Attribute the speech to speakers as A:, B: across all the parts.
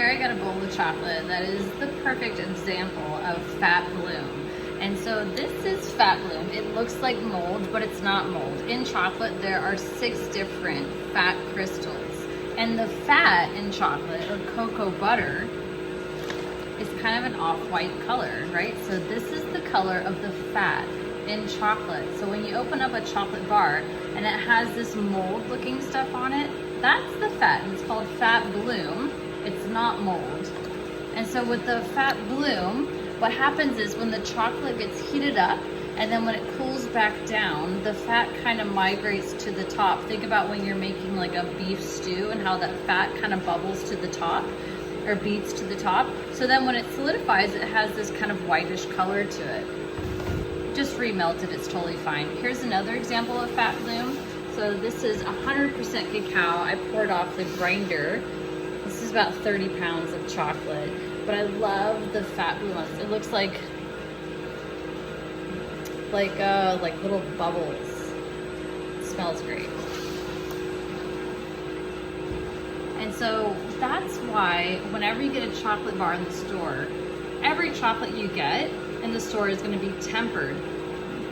A: here I got a bowl of chocolate that is the perfect example of fat bloom. And so this is fat bloom. It looks like mold, but it's not mold. In chocolate, there are 6 different fat crystals. And the fat in chocolate, or cocoa butter, is kind of an off-white color, right? So this is the color of the fat in chocolate. So when you open up a chocolate bar and it has this mold looking stuff on it, that's the fat. It's called fat bloom. It's not mold. And so with the fat bloom, what happens is when the chocolate gets heated up and then when it cools back down, the fat kind of migrates to the top. Think about when you're making like a beef stew and how that fat kind of bubbles to the top or beads to the top. So then when it solidifies, it has this kind of whitish color to it. Just remelt it, it's totally fine. Here's another example of fat bloom. So this is 100% cacao. I poured off the grinder. This is about 30 pounds of chocolate, but I love the fat bloom. It looks like little bubbles. It smells great. And so that's why whenever you get a chocolate bar in the store, every chocolate you get in the store is going to be tempered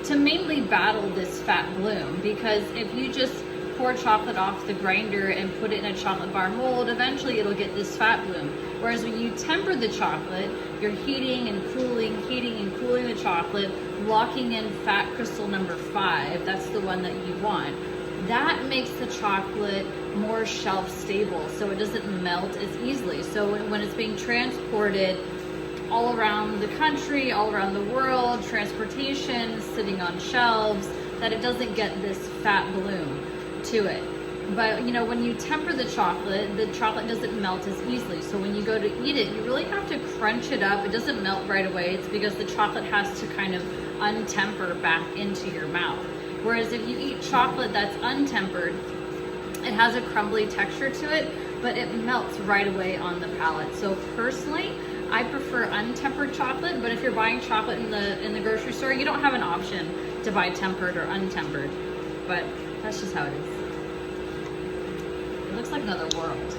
A: to mainly battle this fat bloom, because if you just pour chocolate off the grinder and put it in a chocolate bar mold, eventually it'll get this fat bloom. Whereas when you temper the chocolate, you're heating and cooling the chocolate, locking in fat crystal number 5, that's the one that you want. That makes the chocolate more shelf stable, so it doesn't melt as easily. So when it's being transported all around the country, all around the world, transportation, sitting on shelves, that it doesn't get this fat bloom to it. But you know, when you temper the chocolate doesn't melt as easily. So when you go to eat it, you really have to crunch it up. It doesn't melt right away. It's because the chocolate has to kind of untemper back into your mouth. Whereas if you eat chocolate that's untempered, it has a crumbly texture to it, but it melts right away on the palate. So personally, I prefer untempered chocolate, but if you're buying chocolate in the grocery store, you don't have an option to buy tempered or untempered. But that's just how it is. It looks like another world.